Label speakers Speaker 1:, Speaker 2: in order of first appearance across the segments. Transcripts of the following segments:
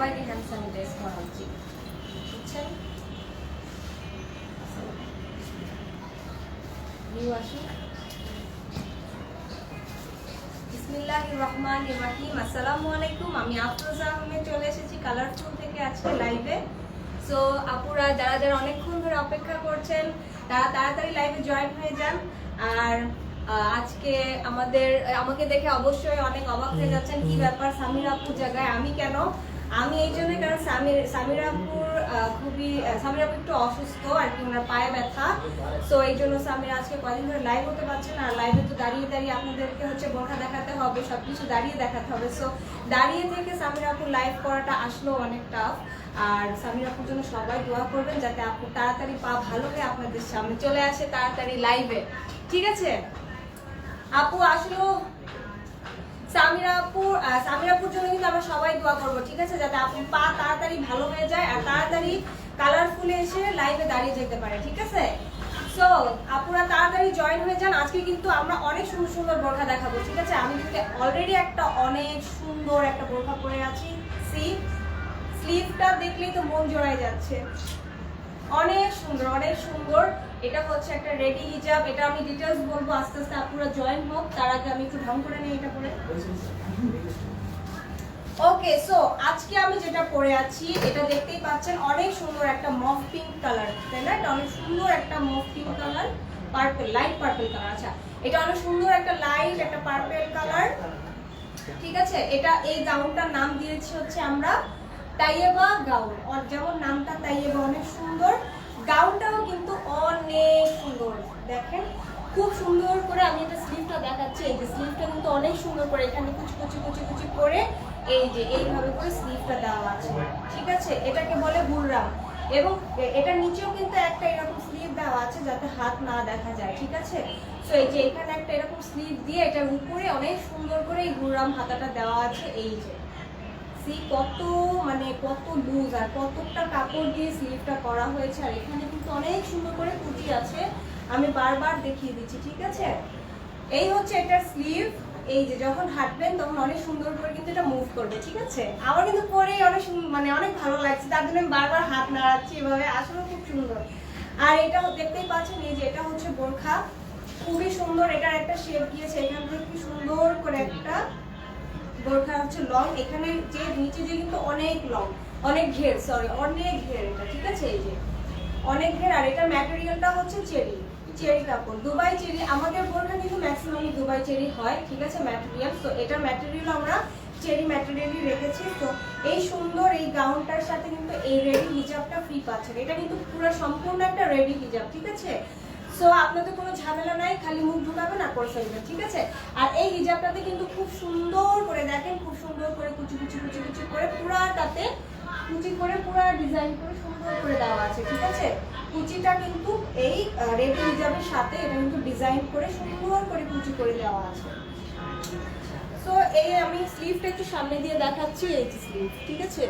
Speaker 1: সবাইকে handsome dress করা উচিত, বুঝছেন? বিসমিল্লাহির রহমানির রহিম। আসসালামু আলাইকুম, আমি আফরোজা আহমেদ চলে এসেছি কালারফুল থেকে আজকে লাইভে। সো আপুরা যারা যারা অনেকক্ষণ ধরে অপেক্ষা করছেন তারা তাড়াতাড়ি লাইভে জয়েন হয়ে যান। আর আজকে আমাকে দেখে অবশ্যই অনেক অবাক হয়ে যাচ্ছেন, কি ব্যাপার সামির আপুর জায়গায় আমি কেন? আমি এই জন্য, কারণ সামির আপুর একটু অসুস্থ আর কি, ওনার পায়ে ব্যথা। সো এই জন্য সামির আজকে কদিন ধরে লাইভ হতে পারছে না। আর লাইভে তো দাঁড়িয়ে দাঁড়িয়ে আপনাদেরকে হচ্ছে বোরখা দেখাতে হবে, সবকিছু দাঁড়িয়ে দেখাতে হবে। সো দাঁড়িয়ে থেকে সামির আপুর লাইভ করাটা আসলো অনেক টাফ। আর সামির আপুর জন্য সবাই দোয়া করবেন যাতে আপু তাড়াতাড়ি পা ভালো হয়ে আপনাদের সামনে চলে আসে তাড়াতাড়ি লাইভে, ঠিক আছে? আপু আসলো সামির আপুর জন্য কিন্তু আমরা সবাই দোয়া করবো, ঠিক আছে? যাতে আপু পা তাড়াতাড়ি ভালো হয়ে যায় আর তাড়াতাড়ি কালারফুলে এসে লাইভে দাঁড়িয়ে যেতে পারে, ঠিক আছে? সো আপুরা তাড়াতাড়ি জয়েন হয়ে যান। আজকে কিন্তু আমরা অনেক সুন্দর সুন্দর বোরখা দেখাবো, ঠিক আছে? আমি কিন্তু অলরেডি একটা অনেক সুন্দর একটা বোরখা পরে আছি। স্লিভটা দেখলেই তো মন জড়ায় যাচ্ছে, অনেক সুন্দর অনেক সুন্দর। এটা হচ্ছে একটা রেডি হিজাব। এটা আমি ডিটেইলস বলবো আস্তে আস্তে, আপুরা জয়েন হোক। তার আগে আমি একটু ঢং করে নিই এটা পরে। ওকে, সো আজকে আমি যেটা পরে আছি এটা দেখতেই পাচ্ছেন, অনেক সুন্দর একটা মফ পিঙ্ক কালার, তাই না? এটা অনেক সুন্দর একটা মফ pink colour, purple, light purple colour. আচ্ছা, এটা অনেক সুন্দর একটা লাইট একটা পার্পল কালার, ঠিক আছে? এটা এই গাউনটার নাম দিয়েছি হচ্ছে আমরা তাইয়েবা গাউন। আর যেমন নামটা তাইয়েবা, অনেক সুন্দর। গাউনটাও কিন্তু অনেক সুন্দর, দেখেন খুব সুন্দর করে। আমি এটা স্লিভটা দেখাচ্ছি, এই যে স্লিভটা কিন্তু অনেক সুন্দর করে এখানে কুচি কুচি কুচি কুচি করে এই যে এইভাবে করে স্লিভটা দেওয়া আছে, ঠিক আছে? এটাকে বলে বুররাম। এবং এটার নিচেও কিন্তু একটা এরকম স্লিভ দেওয়া আছে যাতে হাত না দেখা যায়, ঠিক আছে? তো এই যে এখানে একটা এরকম স্লিভ দিয়ে এটার উপরে অনেক সুন্দর করে এই বুররাম হাতাটা দেওয়া আছে। এই যে কত কত লুজ আর কতটা কাপড় দিয়ে স্লিভটা করা হয়েছে। আর এখানে কিন্তু অনেক সুন্দর করে কুচি আছে, আমি বারবার দেখিয়ে দিচ্ছি, ঠিক আছে? এই হচ্ছে এটার স্লিভ। এই যে যখন হাঁটবেন তখন অনেক সুন্দর করে কিন্তু এটা মুভ করবে, ঠিক আছে? আমার কিন্তু পরে অনেক অনেক ভালো লাগছে, তার জন্য আমি বারবার হাত নাড়াচ্ছি এভাবে, আসলে খুব সুন্দর। আর এটা দেখতেই পাচ্ছেন, এই যে এটা হচ্ছে বোরখা, খুবই সুন্দর। এটার একটা শেপ দিয়েছে এখান থেকে, কি সুন্দর করে একটা বোরখা হচ্ছে লং। এখানে যে নিচে যে কিন্তু অনেক লং, অনেক ঘের, অনেক ঘের এটা, ঠিক আছে? এই যে অনেক ঘের। আর এটা ম্যাটেরিয়ালটা হচ্ছে চেরি কাপড়, দুবাই চেরি। আমাদের বোরখা কিন্তু ম্যাক্সিমাম দুবাই চেরি হয়, ঠিক আছে? ম্যাটেরিয়াল, তো এটার ম্যাটেরিয়াল আমরা চেরি ম্যাটেরিয়ালই রেখেছি। তো এই সুন্দর এই গাউনটার সাথে কিন্তু এই রেডি হিজাবটা ফ্রি পাচ্ছেন। এটা কিন্তু পুরো সম্পূর্ণ একটা রেডি হিজাব, ঠিক আছে? সো আপনাদের কোনো ঝামেলা নাই, খালি মুখ ঢুকাবেন আর পরে ফেলবেন, ঠিক আছে? আর এই হিজাবটাতে কিন্তু খুব সুন্দর করে দেখেন, খুব সুন্দর করে কুচি কুচি কুচি কুচি করে পুরাটাতে কুচি করে পুরা ডিজাইন করে সুন্দর করে দেওয়া আছে, ঠিক আছে? কুচিটা কিন্তু এই রেডি হিজাবের সাথে এটা কিন্তু ডিজাইন করে সুন্দর করে কুচি করে দেওয়া আছে। সো এই আমি স্লিভটা একটু সামনে দিয়ে দেখাচ্ছি, এই যে স্লিভ, ঠিক আছে?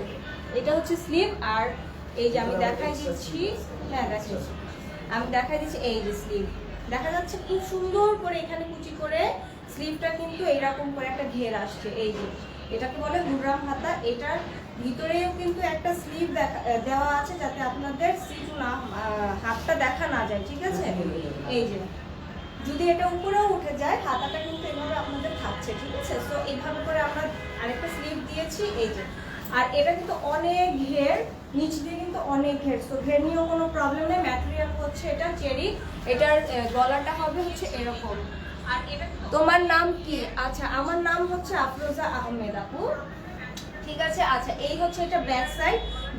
Speaker 1: এটা হচ্ছে স্লিভ। আর এই যে আমি দেখাই দিচ্ছি, হ্যাঁ দেখেন আমি দেখাই দিচ্ছি, এই যে স্লিভ দেখা যাচ্ছে খুব সুন্দর করে এখানে কুচি করে স্লিভটা কিন্তু এইরকম করে একটা ঘের আসছে। এই যে এটাকে বলে বুররাম হাতা। এটার ভিতরেও কিন্তু একটা স্লিভ দেওয়া আছে যাতে আপনাদের হাতটা দেখা না যায়, ঠিক আছে? এই যে যদি এটা উপরেও উঠে যায় হাতাটা কিন্তু এভাবে আপনাদের থাকছে, ঠিক আছে? তো এইভাবে করে আমরা আরেকটা স্লিভ দিয়েছি, এই যে। আর এটা কিন্তু অনেক ঘের, নিচ দিয়ে কিন্তু অনেক ঘের, তো ঘের নিয়েও কোনো প্রবলেম নেই। ম্যাটেরিয়াল হচ্ছে এটা চেরি। এটার গলাটা হবে হচ্ছে এরকম। আর এটা তোমার নাম কি? আচ্ছা, আমার নাম হচ্ছে আফরোজা আহমেদ আপু, ঠিক আছে? আচ্ছা, এই হচ্ছে এটা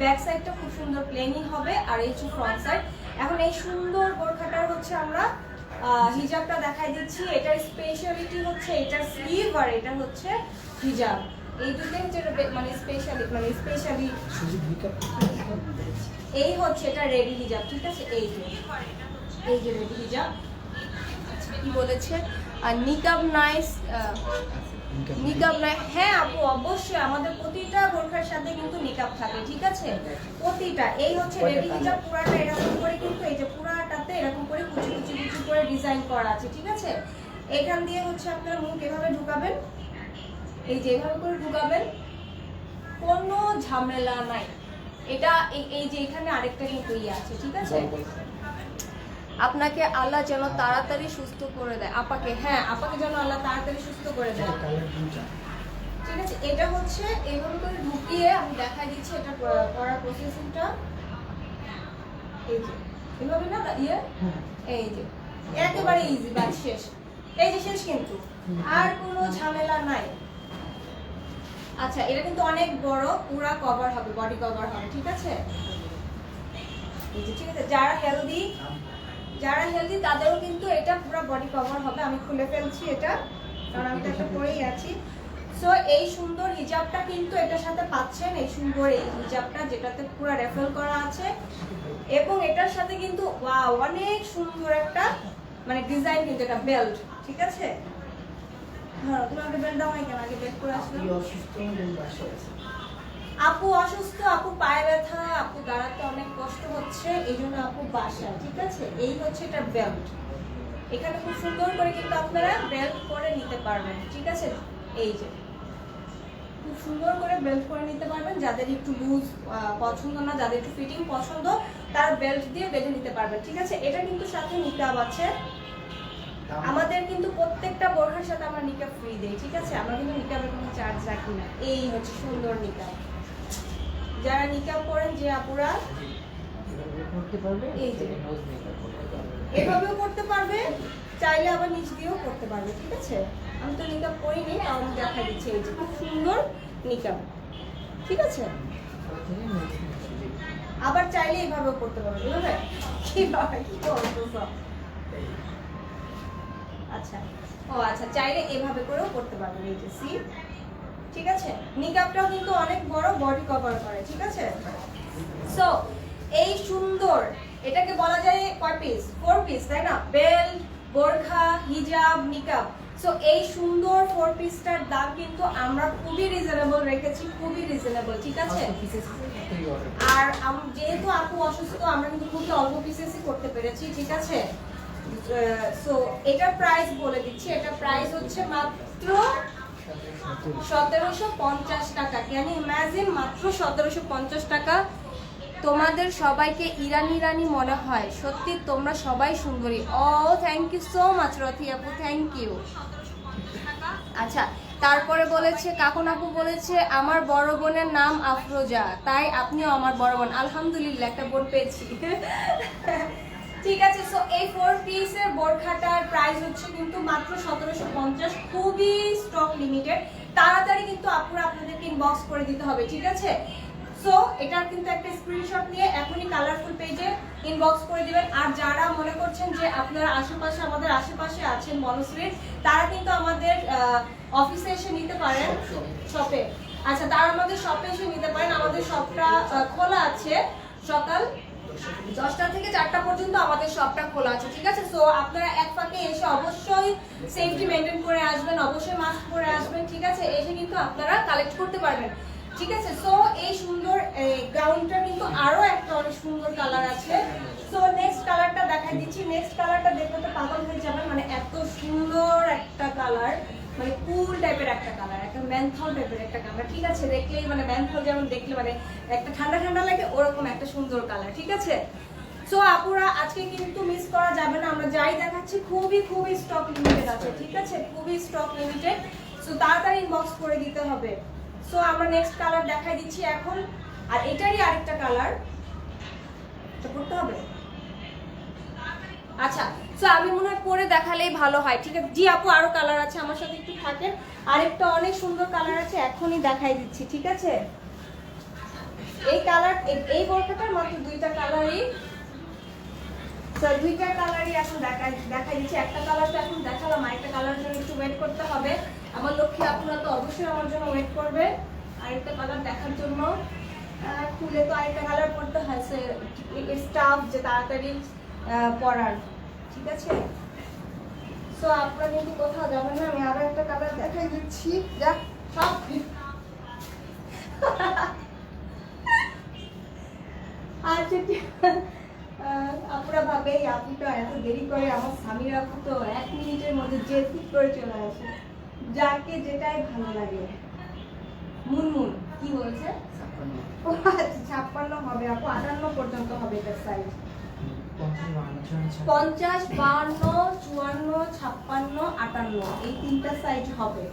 Speaker 1: ব্যাক সাইডটা খুব সুন্দর প্লেনই হবে। আর এই হচ্ছে ফ্রন্ট সাইড। এখন এই সুন্দর বোরখাটার হচ্ছে আমরা হিজাবটা দেখাই দিচ্ছি। এটার স্পেশালিটি হচ্ছে এটার স্লিভ আর এটা হচ্ছে হিজাব, এই দুটোই হচ্ছে স্পেশালি এই হচ্ছে এটা রেডি হিজাব, ঠিক আছে? এই যে রেডি হিজাব। আচ্ছা, কি বলেছে? আর নিকাব নাইস, নিকাব নাই। হ্যাঁ আপু, অবশ্যই আমাদের প্রতিটা বোরখার সাথে কিন্তু নিকাব থাকে, ঠিক আছে? প্রতিটা। এই হচ্ছে রেডি হিজাব, পুরাটা এরকম করে কিন্তু এই যে পুরাটাতে এরকম করে কুচি কুচি কুচি করে ডিজাইন করা আছে, ঠিক আছে? এখান দিয়ে হচ্ছে আপনার মুখ এভাবে ঢুকাবেন, এই যে এভাবে করে ঢুকাবেন, কোনো ঝামেলা নাই। এটা এই যে এখানে আরেকটা কিন্তু আছে, ঠিক আছে। আপনাকে আল্লাহ যেন তাড়াতাড়ি সুস্থ করে দেয় আপাকে, হ্যাঁ আপাকে যেন আল্লাহ তাড়াতাড়ি সুস্থ করে দেয়, ঠিক আছে। এটা হচ্ছে এভাবে করে ঢুকিয়ে আমি দেখাই দিচ্ছি এটা করার প্রসেসিংটা। এই যে এভাবে না এই যে একেবারে ইজি, বাস শেষ। এই যে শেষ, কিন্তু আর কোনো ঝামেলা নাই। আচ্ছা, এটা কিন্তু অনেক বড়, পুরা কভার হবে, বডি কভার হবে, ঠিক আছে। এই যে ঠিক আছে, যারা হেলদি তাদেরও কিন্তু এটা পুরো বডি কভার হবে। আমি খুলে ফেলছি এটা, কারণ আমি তো একটা পরেই আছি। সো এই সুন্দর হিজাবটা কিন্তু এটার সাথে পাচ্ছেন, এই সুন্দর এই হিজাবটা যেটাতে পুরো রেফেল করা আছে, এবং এটার সাথে কিন্তু ওয়াও অনেক সুন্দর একটা মানে ডিজাইন, কিন্তু এটা বেল্ট, ঠিক আছে। হ্যাঁ, তুমি আমাকে বেল্ট দাও না কেন? আগে বেল্ট করে আসলাম। আপু অসুস্থ, আপু পায়ে ব্যথা, আপু দাঁড়াতে অনেক কষ্ট হচ্ছে, এই জন্য আপু বাসায়, ঠিক আছে। এই হচ্ছে এটা বেল্ট। এখানে খুব সুন্দর করে কিন্তু আপনারা বেল্ট করে নিতে পারবেন, ঠিক আছে। এই যে খুব সুন্দর করে বেল্ট করে নিতে পারবেন। যাদের একটু লুজ পছন্দ না, যাদের একটু ফিটিং পছন্দ, তারা বেল্ট দিয়ে বেঁধে নিতে পারবেন, ঠিক আছে। এটা কিন্তু সাথে নিকাব আছে। আমাদের কিন্তু প্রত্যেকটা বোরখার সাথে আমরা নিকাব ফ্রি দেই, ঠিক আছে। আমরা কিন্তু নিকাবের কোনো চার্জ রাখি না। এই হচ্ছে সুন্দর নিকাব। যারা নিকাব করেন যে আপুরা এভাবেও করতে পারবে, চাইলে আবার নিচ দিয়েও করতে পারবে, ঠিক আছে। আমি তো নিকাব করিনি, আমি দেখা দিচ্ছি। এই যে খুব সুন্দর নিকাব, ঠিক আছে। আবার চাইলে এইভাবেও করতে পারবে, এভাবে কিভাবে কি করবো সব। আচ্ছা, ও আচ্ছা, চাইলে এভাবে করেও করতে পারবেন। এই যে সি, ঠিক আছে। নিকাবটাও কিন্তু অনেক বড়, বডি কভার করে, ঠিক আছে। সো এই সুন্দর, এটাকে বলা যায় কয় পিস? 4 পিস, তাই না? বেল্ট, বোরখা, হিজাব, নিকাব। সো এই সুন্দর 4 পিসটার দাম কিন্তু আমরা খুবই রিজনেবল রেখেছি, খুবই রিজনেবল, ঠিক আছে। আর যেহেতু আপু অসুস্থ, আমরা কিন্তু খুবই অল্প পিসেসই করতে পেরেছি, ঠিক আছে। সো এটার প্রাইস বলে দিচ্ছি। এটার প্রাইস হচ্ছে মাত্র 1750 টাকা। Can you imagine? মাত্র 1750 টাকা। তোমাদের সবাইকে ইরানি মনে হয়, সত্যি তোমরা সবাই সুন্দরী। ও থ্যাংক ইউ সো মাচ রথি আপু, থ্যাংক ইউ। আচ্ছা, তারপরে বলেছে কাকুন আপু বলেছে আমার বড় বোনের নাম আফরোজা, তাই আপনিও আমার বড় বোন। আলহামদুলিল্লাহ, একটা বোন পেয়েছি। ঠিক আছে। সো এই 4 পিসের বোরখাটার প্রাইস হচ্ছে কিন্তু মাত্র 1750, খুবই স্টক লিমিটেড। তাড়াতাড়ি কিন্তু আপুরা আপনাদেরকে ইনবক্স করে দিতে হবে, ঠিক আছে। সো এটার কিন্তু একটা স্ক্রিনশট নিয়ে এখনই কালারফুল পেজে ইনবক্স করে দিবেন। আর যারা মনে করছেন যে আপনারা আশেপাশে, আমাদের আশেপাশে আছেন বনশ্রীর, তারা কিন্তু আমাদের অফিসে এসে নিতে পারেন, শপে। আচ্ছা, তারা আমাদের শপে এসে নিতে পারেন। আমাদের শপটা খোলা আছে সকাল 10টা থেকে 4টা পর্যন্ত আমাদের শপটা খোলা আছে, ঠিক আছে। সো আপনারা এক ফাঁকে এসে অবশ্যই সেফটি মেনটেন করে আসবেন, অবশ্যই মাস্ক পরে আসবেন, ঠিক আছে। এসে কিন্তু আপনারা কালেক্ট করতে পারবেন, ঠিক আছে। সো এই সুন্দর গ্রাউন্ডটা কিন্তু আরো একটা অনেক সুন্দর কালার আছে। সো নেক্সট কালারটা দেখাই দিচ্ছি। নেক্সট কালারটা দেখতে তো পাগল হয়ে যাবেন, মানে এত সুন্দর একটা কালার, মানে কুল টাইপের একটা কালার, একটা মেন্থল টাইপের একটা কালার, ঠিক আছে। দেখলেই মানে মেন্থল যেমন দেখলে মানে একটা ঠান্ডা ঠান্ডা লাগে, ওরকম একটা সুন্দর কালার, ঠিক আছে। সো আপুরা আজকে কিন্তু মিস করা যাবে না। আমরা যাই দেখাচ্ছি খুবই স্টক লিমিটেড আছে, ঠিক আছে, খুবই স্টক লিমিটেড। সো তাড়াতাড়ি ইনবক্স করে দিতে হবে। সো আমরা নেক্সট কালার দেখাই দিচ্ছি এখন। আর এটারই আরেকটা কালার তো করতে হবে। আচ্ছা, সো আমি মনে হয় পরে দেখালেই ভালো হয়, ঠিক আছে। জি আপু, আরো কালার আছে, আমার সাথে একটু থাকেন। আরেকটা অনেক সুন্দর কালার আছে, এখনই দেখাই দিচ্ছি, ঠিক আছে। এই কালার, এই বোরখাটার মাত্র 2টা কালারই, স্যার 2টা কালারই এখন দেখাই দিচ্ছি। একটা কালার তো এখন দেখালাম, আরেকটা কালার জন্য একটু ওয়েট করতে হবে। আমার লক্ষ্মী আপনারা তো অবশ্যই আমার জন্য ওয়েট করবে আরেকটা কালার দেখার জন্য। খুলে তো আরেকটা কালার পড়তে হয়, স্টাফ যে তাড়াতাড়ি পরার, ঠিক আছে। সো আপনারা কিন্তু কোথাও যাবেন না, আমি আরো একটা কালার দেখাই দিচ্ছি। যাক সব আচ্ছা, আপুরা ভাবে আপুটা এত দেরি করে, আমার স্বামীর আপু তো 1 মিনিটের মধ্যে যে ঠিক করে চলে আসে, যাকে যেটাই ভালো লাগে। মুনমুন কি বলছে? 56 হবে আপু, 58 পর্যন্ত হবে এটার সাইজ। 50, 52, 54, 56, 58 এই তিনটা সাইজ হবে,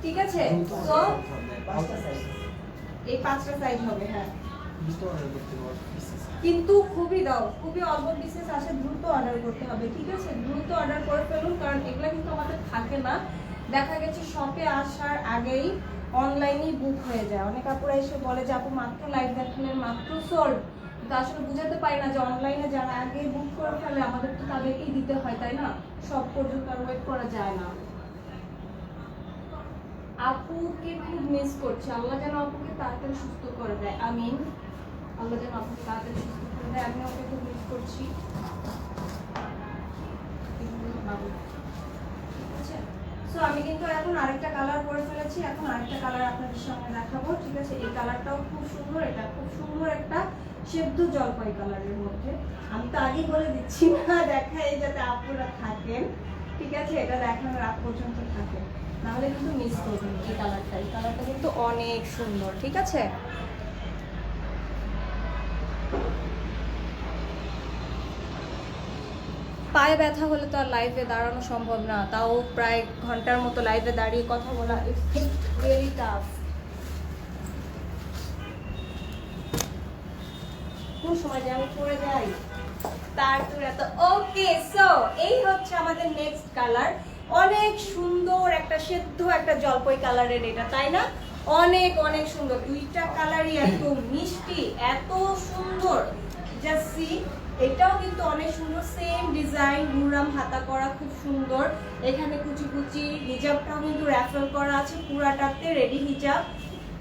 Speaker 1: ঠিক আছে? তো এই 5টা সাইজ হবে। হ্যাঁ, কিন্তু খুবই অল্প পিসেস আছে, দ্রুত অর্ডার করতে হবে, ঠিক আছে? দ্রুত অর্ডার করে ফেলুন, কারণ এগুলো কিন্তু আমাদের থাকে না। দেখা গেছে শপে আসার আগেই অনলাইনেই বুক হয়ে যায়। অনেক আপুরা এসে বলে যে আপু মাত্র লাইভ দেখালেন, মাত্র সোল্ড। কিন্তু আসলে বুঝাতে পারি না যে অনলাইনে যারা আগে বুক করে ফেলে আমাদের তো তাদেরকেই দিতে হয়, তাই না? সব পর্যন্ত আর ওয়েট করা যায় না। আপুকে খুব মিস করছি, আল্লাহ যেন আপুকে তাড়াতাড়ি সুস্থ করে দেয়, আমিন। আল্লাহ যেন আপুকে তাড়াতাড়ি সুস্থ করে দেয়, আমি ওকে খুব মিস করছি। সো আমি কিন্তু এখন আরেকটা কালার করে ফেলেছি, এখন আরেকটা কালার আপনাদের সামনে দেখাবো, ঠিক আছে? এই কালারটাও খুব সুন্দর, এটা খুব সুন্দর একটা সেদ্ধ জলপাই কালারের মধ্যে। আমি তো আগেই বলে দিচ্ছি না দেখাই যাতে আপুরা থাকেন, ঠিক আছে? এটা দেখানোর আগ পর্যন্ত থাকে, নাহলে কিন্তু মিস করবেন এই কালারটা। এই কালারটা কিন্তু অনেক সুন্দর, ঠিক আছে? পায়ে ব্যথা হলে তো আর লাইভে দাঁড়ানো সম্ভব না, তাও প্রায় ঘন্টার মতো লাইভে দাঁড়িয়ে কথা বলা ইটস ভেরি টাফ। কোন সময় যে আমি পড়ে যাই তারপরে তো। ওকে, সো এই হচ্ছে আমাদের নেক্সট কালার। অনেক সুন্দর একটা সেদ্ধ একটা জলপাই কালারের এটা, তাই না? অনেক অনেক সুন্দর, দুইটা কালারই এত মিষ্টি, এত সুন্দর। জাস্ট সি, এটাও কিন্তু অনেক সুন্দর, সেম ডিজাইন, মুরাম হাতা করা, খুব সুন্দর। এখানে কুচি কুচি, হিজাবটাও কিন্তু র্যাফেল করা আছে পুরাটাতে, রেডি হিজাব,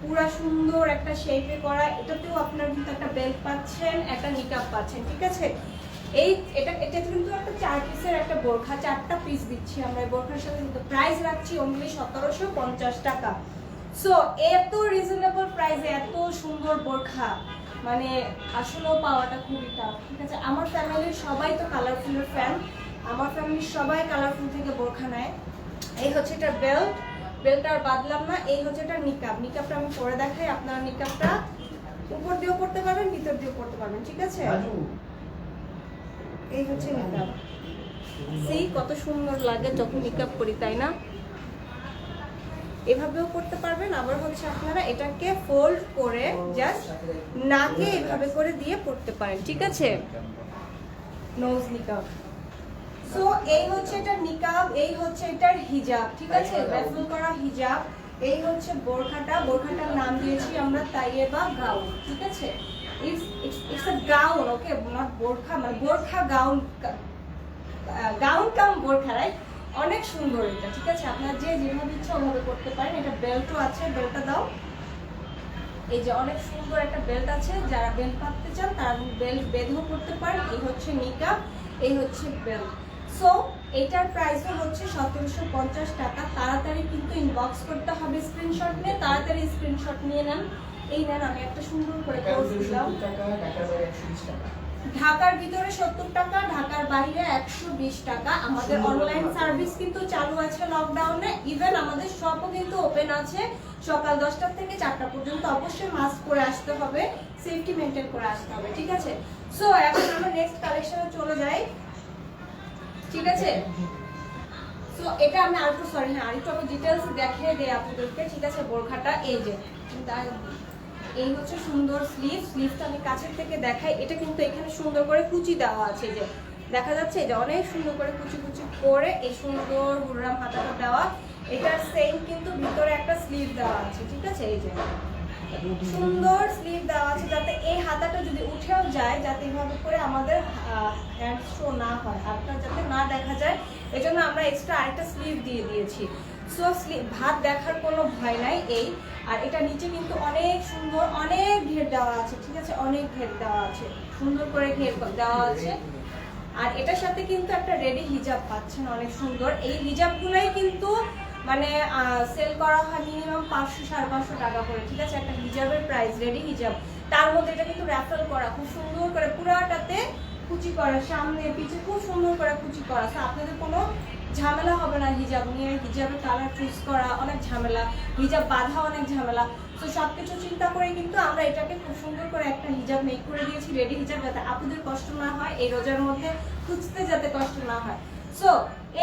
Speaker 1: পুরা সুন্দর একটা শেপে করা। এটাতেও আপনারা কিন্তু একটা বেল্ট পাচ্ছেন, একটা নিকাব পাচ্ছেন, ঠিক আছে? এটা কিন্তু একটা 4 পিসের একটা বোরখা, 4টা পিস দিচ্ছি আমরা। এই বোরখার সাথে কিন্তু প্রাইস রাখছি অনলি 1750 টাকা। সো এত রিজনেবল প্রাইসে এত সুন্দর বোরখা মানে আসলেও পাওয়াটা খুবই টাফ, ঠিক আছে? আমার ফ্যামিলির সবাই তো কালারফুলের ফ্যান, আমার ফ্যামিলির সবাই কালারফুল থেকে বোরখা নেয়। এই হচ্ছে এটা বেল্ট আর বাদলাম না। এই হচ্ছে এটা নিকাবটা আমি পরে দেখাই। আপনারা নিকাবটা উপর দিয়েও পড়তে পারবেন, ভিতর দিয়েও পড়তে পারবেন, ঠিক আছে? এই হচ্ছে নিকাব। সেই কত সুন্দর লাগে যখন নিকাব করি, তাই না? এভাবেও করতে পারবেন, আবার হচ্ছে আপনারা এটাকে ফোল্ড করে জাস্ট নাকে এভাবে করে দিয়ে পড়তে পারেন, ঠিক আছে? নোজ নিকাব। সো এই হচ্ছে এটা নিকাব, এই হচ্ছে এটার হিজাব, ঠিক আছে? র্যাফেল করা হিজাব। এই হচ্ছে বোরখাটার নাম দিয়েছি আমরা তাইয়েবা গাউন, ঠিক আছে? It's a gown, okay, not বোরখা, মানে বোরখা গাউন কাম বোরখা, রাইট? অনেক সুন্দর এটা, ঠিক আছে? আপনারা যেভাবে ইচ্ছা ওভাবে করতে পারেন। এটা বেল্টও আছে, বেল্টটা দাও। এই যে অনেক সুন্দর একটা বেল্ট আছে, যারা বেল্ট পাততে চান তারা বেল্ট বেঁধেও করতে পারেন। এই হচ্ছে নিকাব, এই হচ্ছে বেল্ট। সো এটার প্রাইসও হচ্ছে 1750 টাকা। তাড়াতাড়ি কিন্তু ইনবক্স করতে হবে, স্ক্রিনশট নিয়ে তাড়াতাড়ি স্ক্রিনশট নিয়ে নেন। এই নেন, আমি একটা সুন্দর করে কোর্স দিলাম। ঢাকার ভিতরে 70 টাকা, ঢাকার বাইরে 120 টাকা। আমাদের অনলাইন সার্ভিস কিন্তু চালু আছে লকডাউনে। ইভেন আমাদের শপও কিন্তু ওপেন আছে সকাল 10টা থেকে 4টা পর্যন্ত। অবশ্যই মাস্ক পরে আসতে হবে, সেফটি মেনটেন করে আসতে হবে, ঠিক আছে? সো এখন আমরা নেক্সট কালেকশনে চলে যাই, ঠিক আছে? সো এটা আমি আরেকটু আমি ডিটেইলস দেখিয়ে দেই আপনাদেরকে, ঠিক আছে? বোরখাটা এই যে এই হচ্ছে সুন্দর স্লিভটা আমি কাছের থেকে দেখাই। এটা কিন্তু এখানে সুন্দর করে কুচি দেওয়া আছে, যে দেখা যাচ্ছে যে অনেক সুন্দর করে কুচি করে এই সুন্দর হুররাম হাতাটা দেওয়া। এটার সেম কিন্তু ভিতরে একটা স্লিভ দেওয়া আছে, ঠিক আছে? এই যে সুন্দর স্লিভ দেওয়া আছে, যাতে এই হাতাটা যদি উঠেও যায় যাতে এইভাবে করে আমাদের হ্যান্ড শো না হয়, হাতটা যাতে না দেখা যায়, এজন্য আমরা এক্সট্রা আরেকটা স্লিভ দিয়ে দিয়েছি। সো স্লিভ ভাত দেখার কোনো ভয় নাই। এই আর এটা নিচে কিন্তু অনেক সুন্দর, অনেক ঘের দেওয়া আছে, ঠিক আছে? অনেক ঘের দেওয়া আছে, সুন্দর করে ঘের দেওয়া আছে। আর এটার সাথে কিন্তু একটা রেডি হিজাব পাচ্ছেন, অনেক সুন্দর। এই হিজাবগুলোই কিন্তু মানে সেল করা হয় মিনিমাম 500-550 টাকা করে, ঠিক আছে? একটা হিজাবের প্রাইস, রেডি হিজাব। তার মধ্যে এটা কিন্তু র্যাফেল করা, খুব সুন্দর করে পুরাটাতে কুচি করা, সামনে পিছে খুব সুন্দর করে কুচি করা। আপনাদের কোনো ঝামেলা হবে না হিজাব নিয়ে। হিজাবের কালার চুজ করা অনেক ঝামেলা, হিজাব বাঁধা অনেক ঝামেলা। তো সবকিছু চিন্তা করে কিন্তু আমরা এটাকে খুব সুন্দর করে একটা হিজাব মেক করে দিয়েছি, রেডি হিজাব, যাতে আপুদের কষ্ট না হয়, এই রোজার মধ্যে খুঁজতে যাতে কষ্ট না হয়। সো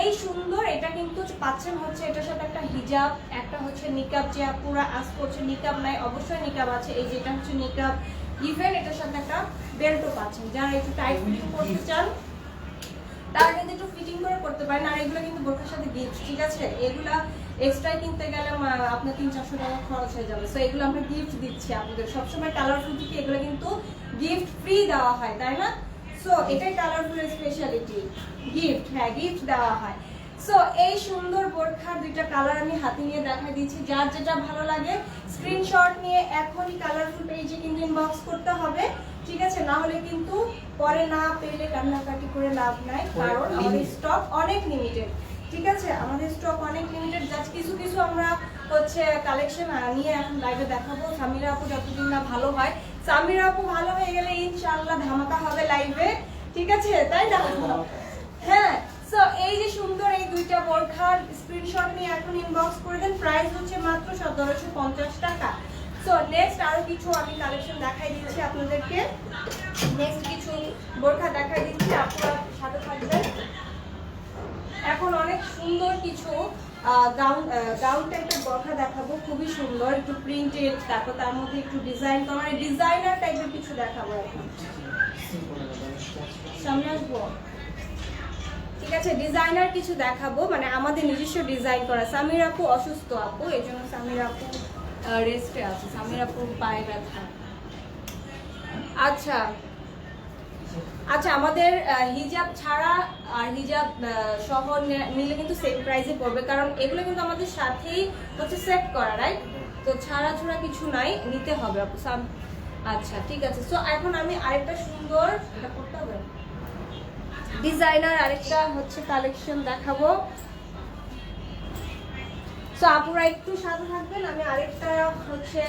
Speaker 1: এই সুন্দর এটা কিন্তু পাচ্ছেন হচ্ছে এটার সাথে একটা হিজাব, একটা হচ্ছে নিকাব, যে পুরো আজ করছে নিকাব নাই, অবশ্যই নিকাব আছে, এই যেটা হচ্ছে নিকাব, ইভেন এটার সাথে একটা বেল্টও পাচ্ছেন। যারা একটু টাইট ফিটিং করতে চান তারা কিন্তু একটু ফিটিং করে করতে পারেন। আর এগুলো কিন্তু বোরখার সাথে গিফট, ঠিক আছে, এগুলা এক্সট্রা কিনতে গেলে আপনার 300-400 টাকা খরচ হয়ে যাবে। সো এগুলো আমরা গিফট দিচ্ছি আপনাদের, সবসময় কালারফুল থেকে এগুলো কিন্তু গিফট ফ্রি দেওয়া হয়, তাই না? সো এটাই কালারফুল স্পেশালিটি, গিফট, হ্যাঁ গিফট দেওয়া হয়। সো এই সুন্দর বোরখার দুইটা কালার আমি হাতে নিয়ে দেখাই দিচ্ছি, যার যেটা ভালো লাগে স্ক্রিনশট নিয়ে এখনই কালারফুল পেজে কিন্তু ইনবক্স করতে হবে, ঠিক আছে? না হলে কিন্তু পরে না পেলে কান্নাকাটি করে লাভ নাই, কারণ আমাদের স্টক অনেক লিমিটেড, ঠিক আছে? আমাদের স্টক অনেক লিমিটেড। জাস্ট কিছু কিছু আমরা হচ্ছে কালেকশন নিয়ে এখন লাইভে দেখাবো। সামিরা আপু যতদিন না ভালো হয়, সামিরা আপু ভালো হয়ে গেলে ইনশাআল্লাহ ধামাকা হবে লাইভে, ঠিক আছে? তাই না? হ্যাঁ। সো এই যে সুন্দর এই দুইটা বোরখার স্ক্রিনশট নিয়ে এখন ইনবক্স করে দেন। প্রাইস হচ্ছে মাত্র 1750 টাকা। সো নেক্সট আরো কিছু আমি কালেকশন দেখাই দিচ্ছি আপনাদেরকে, নেক্সট কিছু বোরখা দেখাই দিচ্ছি, আপনারা সাথে থাকবেন। এখন অনেক সুন্দর কিছু গাউন টাইপের বোরখা দেখাবো, খুবই সুন্দর, একটু প্রিন্টেড, তারপর তার মধ্যে একটু ডিজাইন করা, মানে ডিজাইনার টাইপের কিছু দেখাবো এখন। সামনে আসবো, ঠিক আছে? ডিজাইনার কিছু দেখাবো, মানে আমাদের নিজস্ব ডিজাইন করা। সামির আপু অসুস্থ আপু, এই জন্য সামির আপু রেস্টে আছে, সামির আপু পায়ে ব্যথা। আচ্ছা আচ্ছা, আমাদের হিজাব ছাড়া আর হিজাব সহ নিলে কিন্তু সেম প্রাইসে পড়বে, কারণ এগুলো কিন্তু আমাদের সাথেই হচ্ছে সেট করা, রাইট? তো ছাড়া ছড়া কিছু নাই, নিতে হবে আপু। আচ্ছা ঠিক আছে। সো এখন আমি আরেকটা সুন্দর, এটা করতে হবে, ডিজাইনার আরেকটা হচ্ছে কালেকশন দেখাবো। সো আপুরা একটু সাথে থাকবেন, আমি আরেকটা হচ্ছে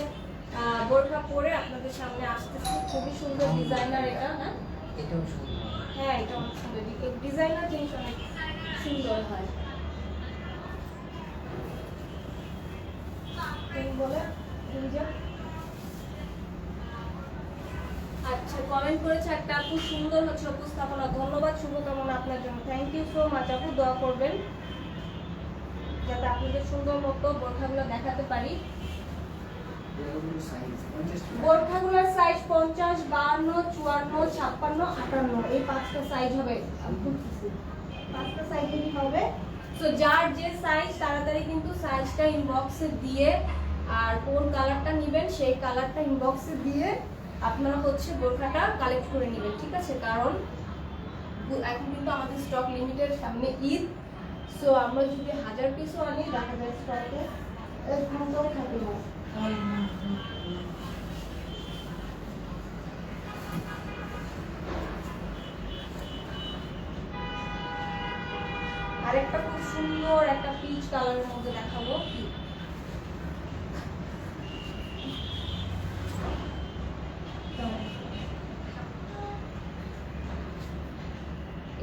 Speaker 1: বোরখা পরে আপনাদের সামনে আসতেছি। খুবই সুন্দর ডিজাইনার এটা, হ্যাঁ
Speaker 2: এটাও সুন্দর,
Speaker 1: হ্যাঁ এটা অনেক সুন্দর, ডিজাইনার জিনিস অনেক সুন্দর হয়। বলে আচ্ছা, কমেন্ট করেছে একটা আপু, সুন্দর হচ্ছে উপস্থাপনা, ধন্যবাদ, শুভকামনা আপনার জন্য, থ্যাংক ইউ সো মাচ আপু। দোয়া করবেন যাতে আপনাদের সুন্দর মতো বোরখাগুলো দেখাতে পারি। বোরখাগুলোর সাইজ 50, 52, 54, 56, 58, এই 5টা সাইজ হবে, 5টা সাইজেরই হবে। তো যার যে সাইজ তাড়াতাড়ি কিন্তু সাইজটা ইনবক্সে দিয়ে, আর কোন কালারটা নেবেন সেই কালারটা ইনবক্সে দিয়ে আপনারা হচ্ছে বোরখাটা কালেক্ট করে নেবেন, ঠিক আছে? কারণ এখন কিন্তু আমাদের স্টক লিমিটেড, সামনে ঈদ। সো আমরা যদি 1000 পিসও আনি, দেখা যায় স্টকে এক ঘন্টাও থাকে না। আরেকটা খুব সুন্দর একটা পিচ কালারের মধ্যে দেখাবো,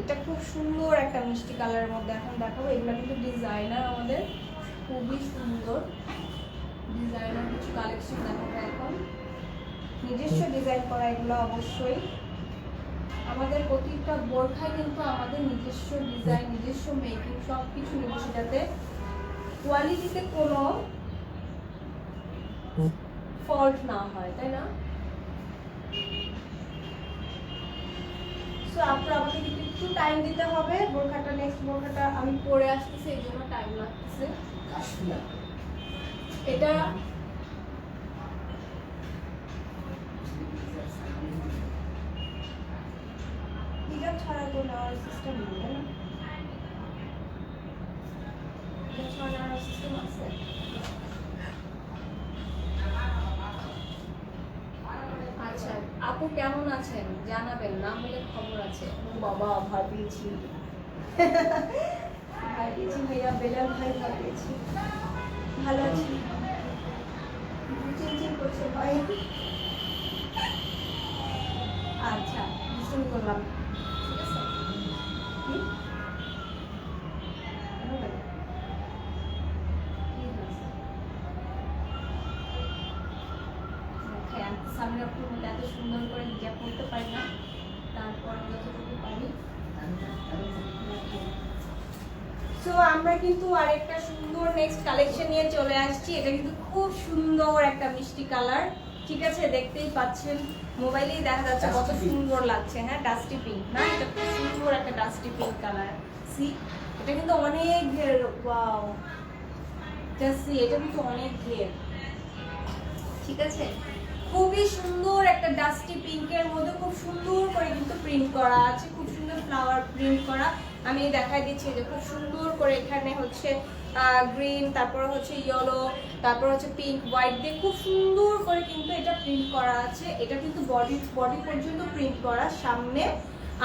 Speaker 1: এটা খুব সুন্দর একটা মিষ্টি কালারের মধ্যে এখন দেখাবো। এগুলো কিন্তু ডিজাইনার, আমাদের খুবই সুন্দর ডিজাইনার কিছু কালেকশন দেখাবো এখন, নিজস্ব ডিজাইন করা এগুলো। অবশ্যই আমাদের প্রতিটা বোরখায় কিন্তু আমাদের নিজস্ব ডিজাইন, নিজস্ব মেকিং, সব কিছু নিজস্ব, যাতে কোয়ালিটিতে কোনো ফল্ট না হয়, তাই না? সো আপনারা আমাকে কিন্তু একটু টাইম দিতে হবে, বোরখাটা নেক্সট বোরখাটা আমি পরে আসতেছি, এই জন্য টাইম লাগতেছে। এটা হিজাব ছাড়া তো নেওয়ার সিস্টেম নেই, তাই না? হিজাব ছাড়া নেওয়ার সিস্টেম আছে। আচ্ছা আপু কেমন আছেন জানাবেন, না হলে খবর আছে। বাবা ভয় পেয়েছি, ভয় পেয়েছি ভাইয়া, বেলাল ভাই ভয় পেয়েছি। ভালো আছি, চিনচিন করছে ভাই। আচ্ছা শুরু করলাম, ঠিক আছে? করতে পারি না, তারপর যতটুকু পারি। সো আমরা কিন্তু আরেকটা সুন্দর নেক্সট কালেকশন নিয়ে চলে আসছি। এটা কিন্তু খুব সুন্দর একটা মিষ্টি কালার, ঠিক আছে, দেখতেই পাচ্ছেন, মোবাইলেই দেখা যাচ্ছে কত সুন্দর লাগছে। হ্যাঁ, ডাস্টি পিঙ্ক না, এটা খুব সুন্দর একটা ডাস্টি পিঙ্ক কালার। সি, এটা কিন্তু অনেক ঘের, ওয়াও, জাস্ট সি, এটা কিন্তু অনেক ঘের, ঠিক আছে, খুবই সুন্দর একটা ডাস্টি পিঙ্কের মধ্যে খুব সুন্দর করে কিন্তু প্রিন্ট করা আছে, খুব সুন্দর ফ্লাওয়ার প্রিন্ট করা। আমি দেখাই দিচ্ছি যে খুব সুন্দর করে এখানে হচ্ছে গ্রিন, তারপরে হচ্ছে ইয়েলো, তারপর হচ্ছে পিঙ্ক, হোয়াইট দিয়ে খুব সুন্দর করে কিন্তু এটা প্রিন্ট করা আছে। এটা কিন্তু বডি পর্যন্ত প্রিন্ট করা, সামনে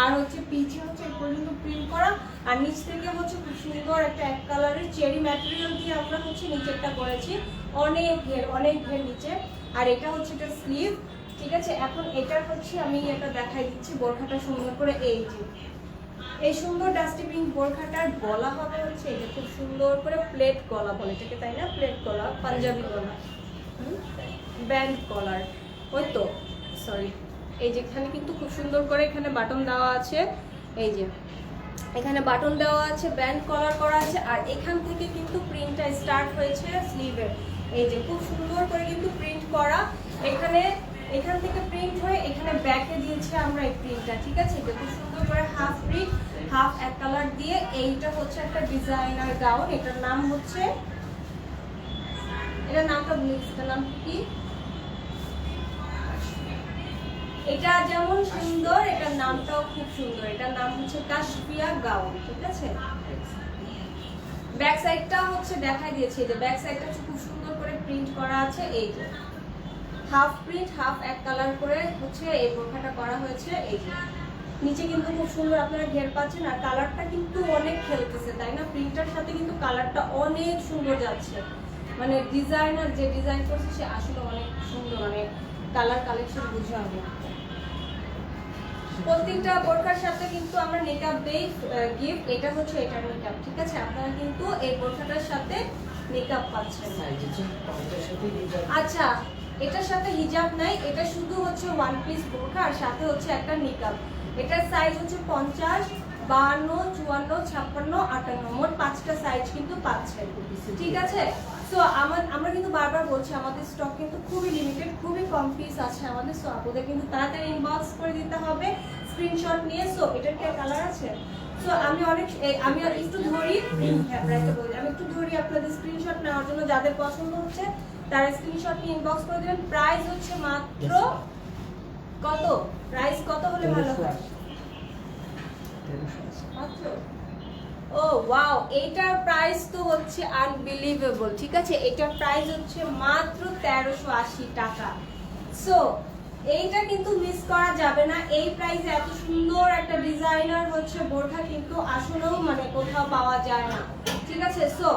Speaker 1: আর হচ্ছে পিছে হচ্ছে এই পর্যন্ত প্রিন্ট করা, আর নিচ থেকে হচ্ছে খুব সুন্দর একটা এক কালারের চেরি ম্যাটেরিয়াল দিয়ে আমরা হচ্ছে নিচেরটা করেছি, অনেক ঘের নিচে। আর এটা হচ্ছে এটা স্লিভ, ঠিক আছে। এখন এটার হচ্ছে আমি এটা দেখাই দিচ্ছি বোরখাটা সুন্দর করে। এই যে এই সুন্দর ডাস্টি পিঙ্ক বোরখাটার গলা হবে হচ্ছে এটা খুব সুন্দর করে প্লেট গলা বলে এটাকে, তাই না, প্লেট গলা, পাঞ্জাবি গলা, ব্যান্ড কলার, ওই তো, সরি। এই যেখানে কিন্তু খুব সুন্দর করে এখানে বাটন দেওয়া আছে, এই যে এখানে বাটন দেওয়া আছে, ব্যান্ড কলার করা আছে, আর এখান থেকে কিন্তু প্রিন্টটা স্টার্ট হয়েছে স্লিভের। এই যে খুব সুন্দর করে কিন্তু প্রিন্ট করা, এখান থেকে প্রিন্ট হয়ে এখানে ব্যাকে দিয়েছে আমরা এই প্রিন্টটা, ঠিক আছে। এটা খুব সুন্দর করে হাফ প্রিন্ট, হাফ এক কালার দিয়ে। এইটা হচ্ছে একটা ডিজাইনার গাউন, এটার নাম হচ্ছে, এটার নামটা ভুলে গেছি, এটার নাম কি? এটা যেমন সুন্দর, এটার নামটাও খুব সুন্দর। এটার নাম হচ্ছে কাশফিয়া গাউন, ঠিক আছে। ব্যাক সাইডটা হচ্ছে দেখাই দিয়েছি, যে ব্যাক সাইডটা খুব সুন্দর করে প্রিন্ট করা আছে। এই যে হাফ প্রিন্ট, হাফ এক কালার করে হচ্ছে এই বোরখাটা করা হয়েছে। এই যে নিচে কিন্তু খুব সুন্দর আপনারা ঘের পাচ্ছেন, আর কালারটা কিন্তু অনেক খেলতেছে, তাই না, প্রিন্টার সাথে কিন্তু কালারটা অনেক সুন্দর যাচ্ছে। মানে ডিজাইনার যে ডিজাইন করছে সে আসলে অনেক সুন্দর, মানে কালার কালেকশন বুঝে হবে। প্রত্যেকটা বোরখার সাথে কিন্তু আমরা মেকআপ দেই গিফট, এটা হচ্ছে এটার মেকআপ, ঠিক আছে। আপনারা কিন্তু এই বোরখাটার সাথে মেকআপ পাচ্ছেন। আচ্ছা, এটার সাথে হিজাব নাই, এটা শুধু হচ্ছে ওয়ান পিস বোরখা আর সাথে হচ্ছে একটা নিকাব। এটার সাইজ হচ্ছে 50, 52, 54, 56, 58, মোট 5টা সাইজ কিন্তু পাচ্ছেন, ঠিক আছে। সো আমরা কিন্তু বারবার বলছি আমাদের স্টক কিন্তু খুবই লিমিটেড, খুবই কম পিস আছে আমাদের। সো আপনাদের কিন্তু তাড়াতাড়ি ইনবক্স করে দিতে হবে স্ক্রিনশট নিয়ে। সো এটার কি কালার আছে? সো আমি একটু ধরি, আমি একটু ধরি আপনাদের স্ক্রিনশট নেওয়ার জন্য, যাদের পছন্দ হচ্ছে তারা স্ক্রিনশট নিয়ে ইনবক্স করে দিবেন। প্রাইস হচ্ছে মাত্র কত? প্রাইস কত হলে ভালো হয়? মাত্র, ও ওয়াও, এইটার প্রাইস তো হচ্ছে আনবিলিভেবল, ঠিক আছে। এটার প্রাইস হচ্ছে মাত্র 1380 টাকা। সো এইটা কিন্তু মিস করা যাবে না, এই প্রাইসে এত সুন্দর একটা ডিজাইনার হচ্ছে বোরখা কিন্তু আসলেও মানে কোথাও পাওয়া যায় না, ঠিক আছে। সো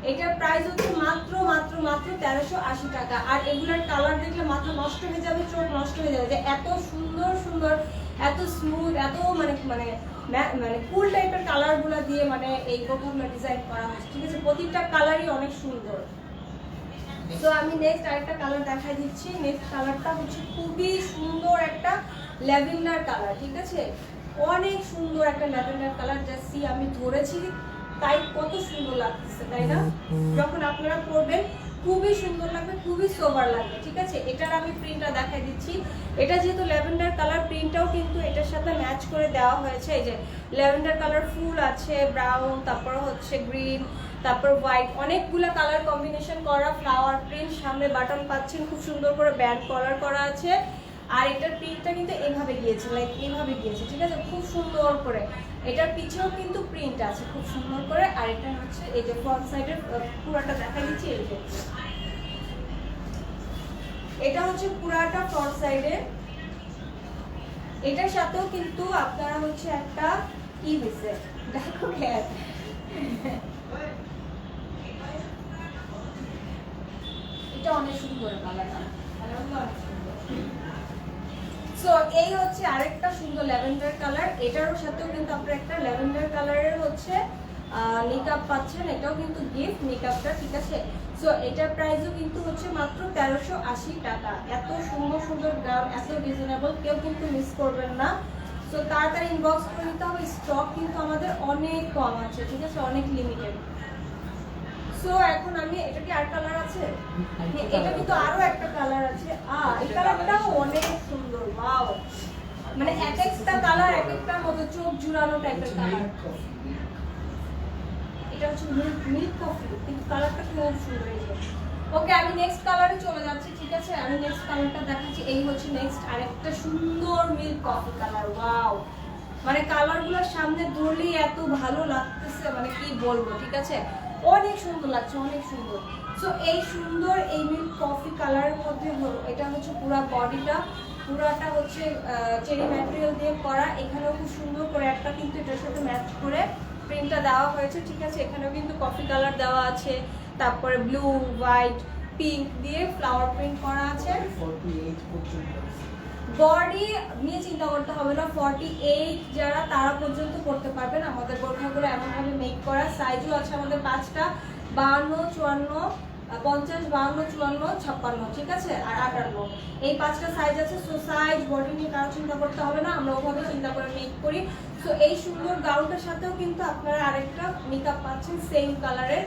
Speaker 1: এটার প্রাইস হচ্ছে মাত্র 1380 টাকা। আর এগুলার কালার দেখলে মাথা নষ্ট হয়ে যাবে, চোখ নষ্ট হয়ে যাবে, যে এত সুন্দর সুন্দর, এত স্মুথ, এত মানে মানে মানে কুল টাইপের কালারগুলো দিয়ে মানে এই বোরখাগুলো ডিজাইন করা হয়েছে, ঠিক আছে। প্রতিটা কালারই অনেক সুন্দর। তো আমি নেক্সট আরেকটা কালার দেখাই দিচ্ছি। নেক্সট কালারটা হচ্ছে খুবই সুন্দর একটা ল্যাভেন্ডার কালার, ঠিক আছে, অনেক সুন্দর একটা ল্যাভেন্ডার কালার। জাস্ট আমি ধরেছি তাই কত সুন্দর লাগতেছে, তাই না? যখন আপনারা পরবেন খুবই সুন্দর লাগবে, খুবই সোবার লাগবে, ঠিক আছে। এটার আমি প্রিন্টটা দেখাই দিচ্ছি। এটা যেহেতু ল্যাভেন্ডার কালার, প্রিন্টটাও কিন্তু এটার সাথে ম্যাচ করে দেওয়া হয়েছে। এই যে ল্যাভেন্ডার কালার ফুল আছে, ব্রাউন, তারপর হচ্ছে গ্রিন, তারপর হোয়াইট, অনেকগুলো কালার কম্বিনেশন করা ফ্লাওয়ার প্রিন্ট। সামনে বাটন পাচ্ছেন, খুব সুন্দর করে ব্যান্ড কলার করা আছে। আর এটার প্রিন্টটা কিন্তু এভাবে গিয়েছে, লাইক এভাবে গিয়েছে, ঠিক আছে, খুব সুন্দর করে। এটার পিছেও কিন্তু প্রিন্ট আছে খুব সুন্দর করে। আর এটা হচ্ছে এই যে ফ্রন্ট সাইডের পুরাটা দেখা দিচ্ছি, এই যে এটা হচ্ছে পুরাটা ফ্রন্ট সাইডে। এটার সাথেও কিন্তু আপনারা হচ্ছে একটা কি হয়েছে দেখো, এটা অনেক সুন্দর কালারটা, অনেক সুন্দর। সো এই হচ্ছে আরেকটা সুন্দর ল্যাভেন্ডার কালার। এটারও সাথেও কিন্তু আপনারা একটা ল্যাভেন্ডার কালারের হচ্ছে নিকাব পাচ্ছেন, এটাও কিন্তু গিফট নিকাবটা, ঠিক আছে। সো এটার প্রাইসও কিন্তু হচ্ছে মাত্র 1380 টাকা। এত সুন্দর সুন্দর গাউন, এত রিজনেবল, কেউ কিন্তু মিস করবেন না। সো তাড়াতাড়ি ইনবক্স করে নিতে হবে, স্টক কিন্তু আমাদের অনেক কম আছে, ঠিক আছে, অনেক লিমিটেড। সো এখন আমি, এটা কি আর কালার আছে? এটা কিন্তু আরো একটা কালার আছে। এই কালারটাও অনেক সুন্দর, ওয়াও, মানে এক একটা কালার এক একটার মতো চোখ জুড়ানো টাইপের কালার। এটা হচ্ছে মিল্ক কফি, কিন্তু কালারটা খুব সুন্দর। ওকে, আমি নেক্সট কালারে চলে যাচ্ছি, ঠিক আছে, আমি নেক্সট কালারটা দেখাচ্ছি। এই হচ্ছে নেক্সট আরেকটা সুন্দর মিল্ক কফি কালার, ওয়াও, মানে কালারগুলোর সামনে ধরলেই এত ভালো লাগতেছে, মানে কি বলবো, ঠিক আছে, অনেক সুন্দর লাগছে, অনেক সুন্দর। সো এই সুন্দর এই মিল্ক কফি কালারের মধ্যে এটা হচ্ছে পুরো বডিটা, পুরাটা হচ্ছে চেরি ম্যাটেরিয়াল দিয়ে করা। এখানেও খুব সুন্দর করে একটা কিন্তু এটার সাথে ম্যাচ করে প্রিন্টটা দেওয়া হয়েছে, ঠিক আছে। এখানেও কিন্তু কফি কালার দেওয়া আছে, তারপরে ব্লু, হোয়াইট, পিঙ্ক দিয়ে ফ্লাওয়ার প্রিন্ট করা আছে। বডি নিয়ে চিন্তা করতে হবে না, 48 যারা তারা পর্যন্ত করতে পারবেন। আমাদের বোরখাগুলো এমনভাবে মেক করা, সাইজও আছে আমাদের 5টা, 52, 54, 50, 52, 54, 56, ঠিক আছে, আর 58, এই 5টা সাইজ আছে। সো সাইজ বডি নিয়ে কারো চিন্তা করতে হবে না, আমরা ওভাবে চিন্তা করে মেক করি। সো এই সুন্দর গাউনটার সাথেও কিন্তু আপনারা আরেকটা মেকআপ পাচ্ছেন সেম কালারের,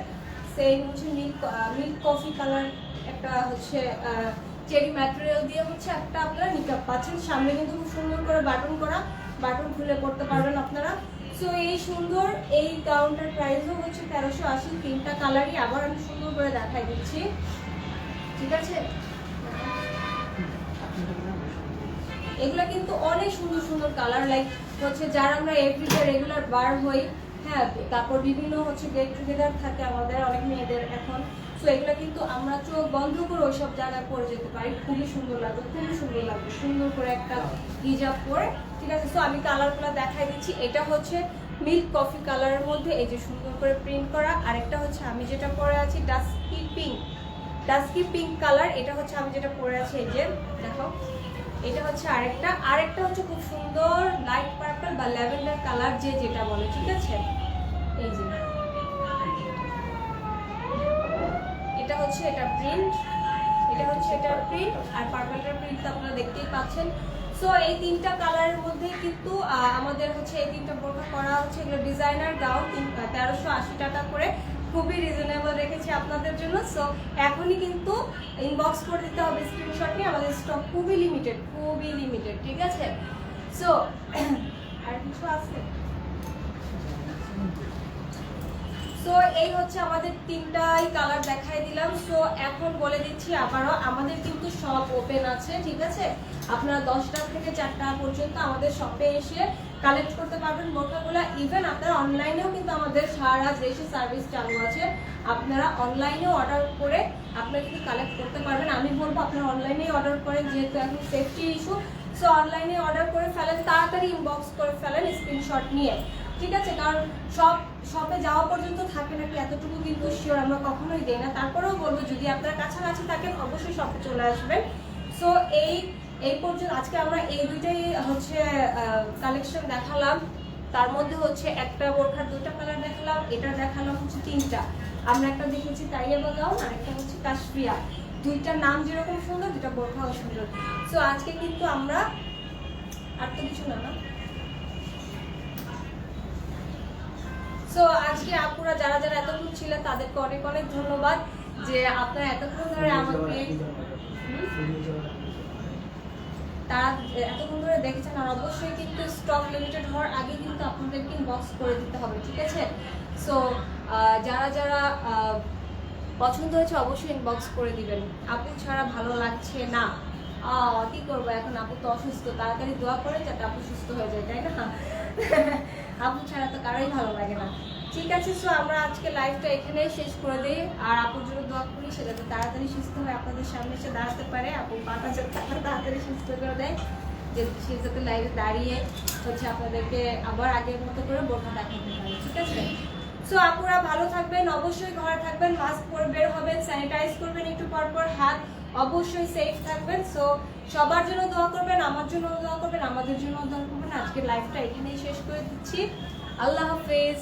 Speaker 1: সেম হচ্ছে মিল্ক কফি কালার, একটা হচ্ছে চেরি ম্যাটেরিয়াল দিয়ে হচ্ছে একটা আপনারা মেকআপ পাচ্ছেন। সামনে কিন্তু খুব সুন্দর করে বাটন করা, বাটন খুলে পড়তে পারবেন আপনারা। সো এই সুন্দর এই গাউনটার প্রাইসও হচ্ছে 1380, 3টা কালারই আবার আমি সুন্দর করে দেখাই দিচ্ছি, ঠিক আছে। এগুলা কিন্তু অনেক সুন্দর সুন্দর কালার, লাইক হচ্ছে যারা আমরা এভরিডে রেগুলার বার হই, হ্যাঁ, তারপর বিভিন্ন হচ্ছে গেট টুগেদার থাকে আমাদের অনেক মেয়েদের এখন। সো এগুলা কিন্তু আমরা চোখ বন্ধ করে ওইসব জায়গায় পরে যেতে পারি, খুবই সুন্দর লাগবে, খুবই সুন্দর লাগবে, সুন্দর করে একটা হিজাব পরে, ঠিক আছে। সো আমি কালারগুলো দেখাই দিচ্ছি। এটা হচ্ছে মিল্ক কফি কালারের মধ্যে এই যে সুন্দর করে প্রিন্ট করা, আরেকটা হচ্ছে আমি যেটা পরে আছি ডাস্কি পিঙ্ক কালার, এটা হচ্ছে আমি যেটা পরে আছি, এই যে দেখো, এটা হচ্ছে আরেকটা হচ্ছে খুব সুন্দর লাইট পার্পল বা ল্যাভেন্ডার কালার, যে যেটা বলে, ঠিক আছে। এই যে এটা হচ্ছে এটা প্রিন্ট, এটা হচ্ছে এটার প্রিন্ট, আর পার্পলটার প্রিন্ট তো আপনারা দেখতেই পাচ্ছেন। সো এই 3টা কালারের মধ্যে কিন্তু আমাদের হচ্ছে এই 3টা বোরখা করা হচ্ছে। এগুলো ডিজাইনার গাউন, 1380 টাকা করে, খুবই রিজনেবল রেখেছি আপনাদের জন্য। সো এখনই কিন্তু ইনবক্স করে দিতে হবে স্ক্রিনশট নিয়ে, আমাদের স্টক খুবই লিমিটেড, ঠিক আছে। সো আর কিছু আছে? সো এই হচ্ছে আমাদের 3টাই কালার দেখাই দিলাম। সো এখন বলে দিচ্ছি আবারও, আমাদের কিন্তু শপ ওপেন আছে, ঠিক আছে। আপনারা 10টা থেকে 4টা পর্যন্ত আমাদের শপে এসে কালেক্ট করতে পারবেন বোরখাগুলো। ইভেন আপনারা অনলাইনেও কিন্তু আমাদের সারা দেশে সার্ভিস চালু আছে, আপনারা অনলাইনেও অর্ডার করে আপনারা কিন্তু কালেক্ট করতে পারবেন। আমি বলবো আপনারা অনলাইনেই অর্ডার করেন, যেহেতু এখন সেফটি ইস্যু। সো অনলাইনে অর্ডার করে ফেলেন, তাড়াতাড়ি ইনবক্স করে ফেলেন স্ক্রিনশট নিয়ে, ঠিক আছে। কারণ শপে যাওয়া পর্যন্ত থাকে নাকি এতটুকু কিন্তু শিওর আমরা কখনোই দেই না। তারপরেও বলবো, যদি আপনারা কাছাকাছি থাকেন অবশ্যই শপে চলে আসবেন। সো এই পর্যন্ত আজকে আমরা এই দুইটাই হচ্ছে কালেকশন দেখালাম। তার মধ্যে হচ্ছে একটা বোরখার 2টা কালার দেখালাম, এটা দেখালাম হচ্ছে 3টা। আমরা একটা দেখেছি তাইয়েবা গাউন, আর একটা হচ্ছে কাশ্মীরা। 2টার নাম যেরকম সুন্দর, 2টা বোরখাও সুন্দর। সো আজকে কিন্তু আমরা আর তো কিছু না। সো আজকে আপুরা যারা যারা এতক্ষণ ছিলেন তাদেরকে অনেক অনেক ধন্যবাদ, যে আপনারা এতক্ষণ ধরে আমাকে এতক্ষণ ধরে দেখেছেন। আর অবশ্যই কিন্তু স্টক লিমিটেড হওয়ার আগে কিন্তু আপনাদেরকে ইনবক্স করে দিতে হবে, ঠিক আছে। সো যারা যারা পছন্দ হয়েছে অবশ্যই ইনবক্স করে দিবেন। আপু ছাড়া ভালো লাগছে না, কি করবো এখন, আপু তো অসুস্থ, তাড়াতাড়ি দোয়া করে যাতে আপু সুস্থ হয়ে যায়, তাই না। আপু ছাড়া তো কারোই ভালো লাগে না, ঠিক আছে। সো আমরা আজকে লাইভটা এখানেই শেষ করে দিই, আর আপুর জন্য দোয়া করি সে যাতে তাড়াতাড়ি সুস্থ হয়ে আপনাদের সামনে এসে দাঁড়াতে পারে, আপু পাটা যাতে তাড়াতাড়ি সুস্থ করে দেয়, যে সে যাতে লাইভে দাঁড়িয়ে হচ্ছে আপনাদেরকে আবার আগের মতো করে বোরখা দেখাতে পারে, ঠিক আছে। সো আপুরা ভালো থাকবেন, অবশ্যই ঘরে থাকবেন, মাস্ক পরে বের হবেন, স্যানিটাইজ করবেন একটু পর হাত, অবশ্যই সেফ থাকবেন। সো সবার জন্য দোয়া করবেন, আমার জন্য দোয়া করবেন, আমাদের জন্য দোয়া করবেন। আজকে লাইভটা এখানেই শেষ করে দিচ্ছি। আল্লাহ হাফেজ।